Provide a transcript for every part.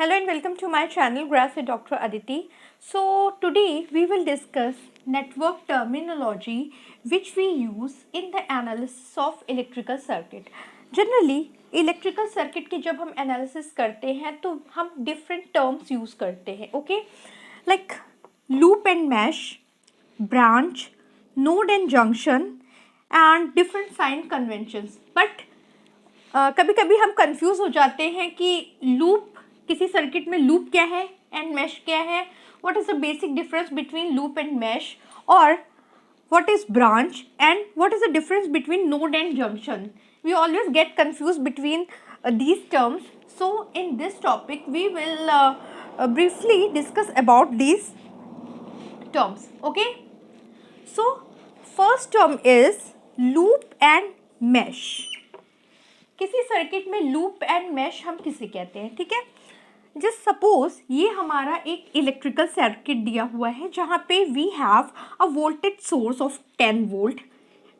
Hello and welcome to my channel Grass with Dr. Aditi. So today we will discuss network terminology which we use in the analysis of electrical circuit. Generally electrical circuit की जब हम analysis करते हैं तो हम different terms use करते हैं, okay? Like loop and mesh, branch, node and junction and different sign conventions. But कभी कभी हम कंफ्यूज हो जाते हैं कि लूप किसी सर्किट में लूप क्या है एंड मैश क्या है, what is the basic difference between loop and mesh, और what is branch and what is the difference between node and junction. We always get confuse between these terms. So in this topic we will briefly discuss about these terms. Okay, so first term is loop and mesh. किसी circuit में loop and mash हम किसे कहते हैं, ठीक है. Just suppose ये हमारा एक इलेक्ट्रिकल सर्किट दिया हुआ है जहाँ पे we have a voltage source of 10 volt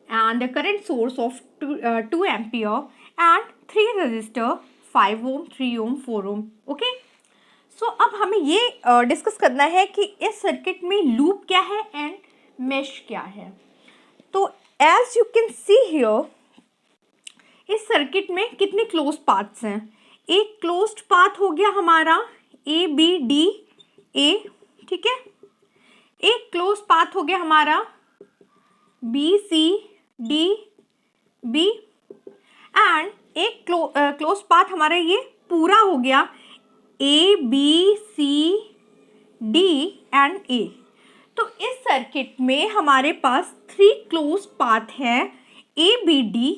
and a current source of 2 ampere and 3 resistor 5 ohm 3 ohm 4 ohm. Okay, so अब हमें ये डिस्कस करना है कि इस सर्किट में लूप क्या है एंड मैश क्या है. तो as you can see here इस सर्किट में कितने क्लोज पाथ्स हैं. एक क्लोज्ड पाथ हो गया हमारा ए बी डी ए, ठीक है. एक क्लोज पाथ हो गया हमारा B C D B and एक क्लोज पाथ हमारा ये पूरा हो गया A B C D and A. तो इस सर्किट में हमारे पास 3 क्लोज पाथ हैं A B D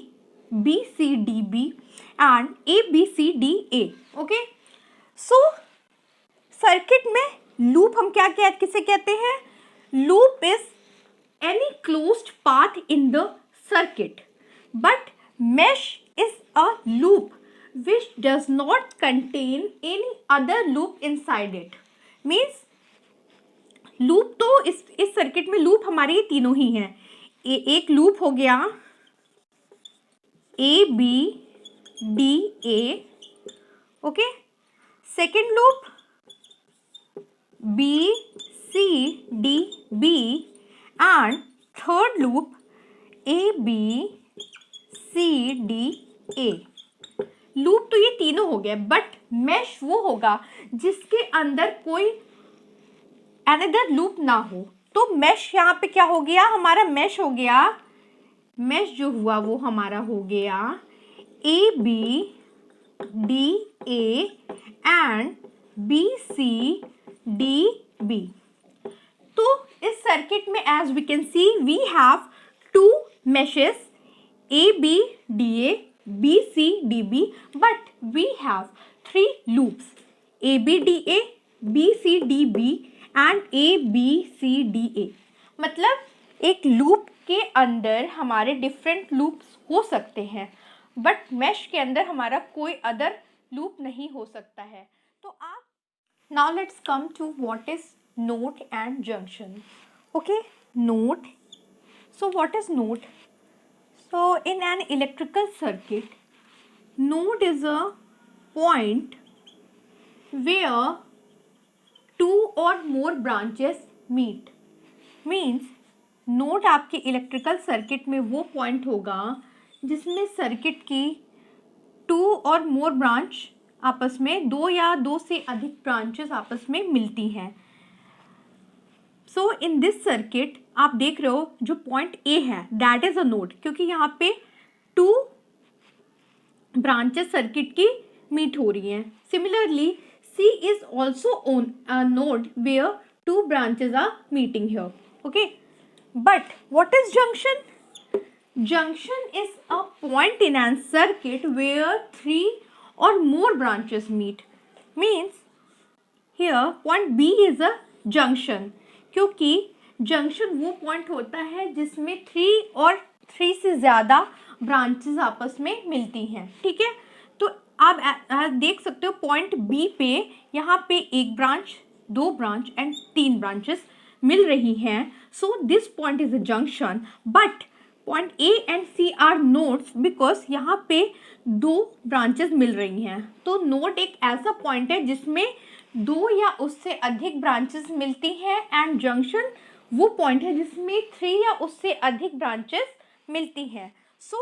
B C D B and A B C D A. Okay, so circuit में लूप हम किसे कहते हैं. Loop is any closed path in the circuit, but mesh is a loop which does not contain any other loop inside it. Means loop तो इस circuit में loop हमारे ये तीनों ही हैं. एक लूप हो गया A B D A, okay. Second loop B C D B and third loop A B C D A. Loop तो ये तीनों हो गए, बट मैश वो होगा जिसके अंदर कोई अनदर लूप ना हो. तो मैश यहाँ पे क्या हो गया हमारा, मैश हो गया, मैश जो हुआ वो हमारा हो गया A B D A and B C D B. तो इस सर्किट में as we can see we have 2 meshes A B D A B C D B, but we have 3 loops A B D A B C D B and A B C D A. मतलब एक loop के अंदर हमारे different loops हो सकते हैं, but mash के अंदर हमारा कोई अदर लूप नहीं हो सकता है. तो आप now let's come to what is node and junction. Okay, node. So what is node? So in an electrical circuit node is a point where 2 or more branches meet. Means node आपके electrical circuit में वो point होगा जिसमें circuit की 2 और मोर branch आपस में 2 या 2 से अधिक ब्रांचेस आपस में मिलती हैं. सो इन दिस सर्किट आप देख रहे हो जो पॉइंट ए है दैट इज अ नोड, क्योंकि यहाँ पे 2 ब्रांचेस सर्किट की मीट हो रही हैं. Similarly C is also on a node where 2 branches are meeting here. Okay, but what is junction? Junction is a point in a circuit where 3 or more branches meet. Means here point B is a junction, क्योंकि junction वो point होता है जिसमें 3 और 3 से ज़्यादा branches आपस में मिलती हैं, ठीक है. तो आप देख सकते हो पॉइंट B पे यहाँ पे 1 ब्रांच 2 ब्रांच एंड 3 ब्रांचेस मिल रही हैं. So this point is a junction, but point A and C are nodes because यहाँ पे दो ब्रांचेस मिल रही हैं। तो नोड एक ऐसा पॉइंट है जिसमें दो या उससे अधिक ब्रांचेस मिलती हैं, एंड जंक्शन वो पॉइंट है जिसमें 3 या उससे अधिक ब्रांचेस मिलती हैं। So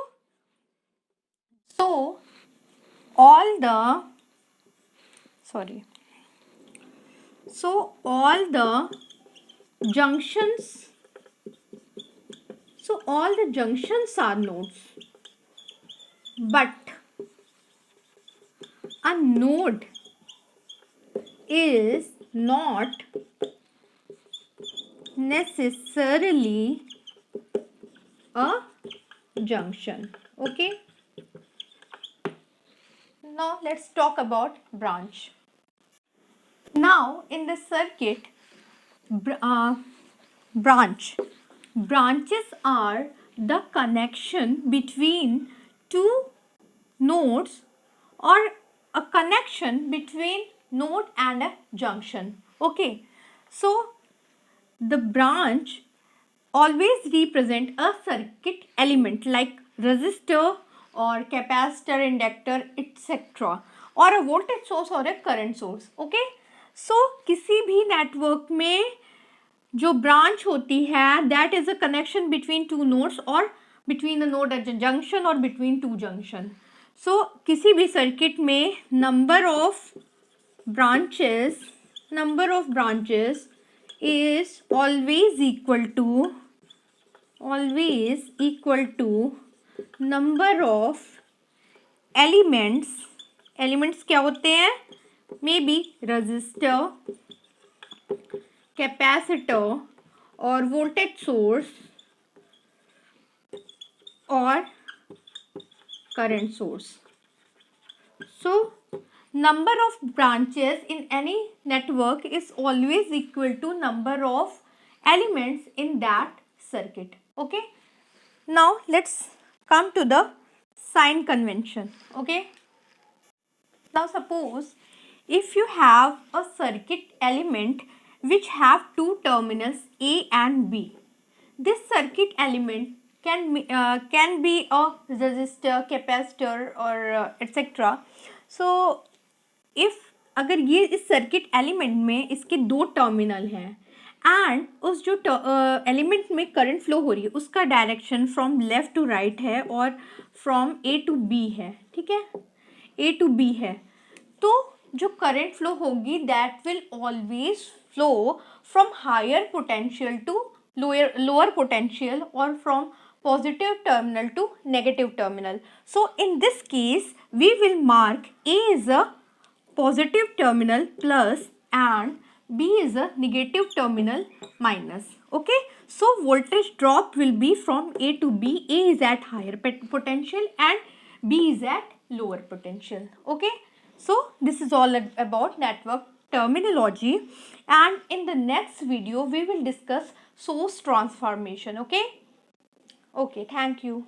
all the junctions all the junctions are nodes, but a node is not necessarily a junction. Okay, now let's talk about branch. Now in the circuit, branches are the connection between two nodes, or a connection between node and a junction. Okay, so the branch always represent a circuit element like resistor or capacitor, inductor, etc., or a voltage source or a current source. Okay, so किसी भी network में जो branch होती है that is a connection between two nodes or between a node and a junction or between two junction. So किसी भी circuit में number of branches is always equal to number of elements क्या होते हैं? Maybe resistor, capacitor or voltage source or current source. So number of branches in any network is always equal to number of elements in that circuit. Okay, now let's come to the sign convention. Okay, now suppose if you have a circuit element which have two terminals A and B, this circuit element can be a resistor, capacitor or etc. So if अगर ये इस circuit element में इसके दो terminal हैं and उस जो element में करंट फ्लो हो रही है उसका direction from left to right है और फ्रॉम ए टू बी है, ठीक है, ए टू बी है, तो जो करंट फ्लो होगी that will always flow from higher potential to lower potential और फ्रॉम positive terminal to negative terminal. So in this case we will mark A is a positive terminal plus and B is a negative terminal minus. Okay, so voltage drop will be from A to B. A is at higher potential and B is at lower potential. Okay, so this is all about network terminology, and in the next video we will discuss source transformation. Okay, thank you.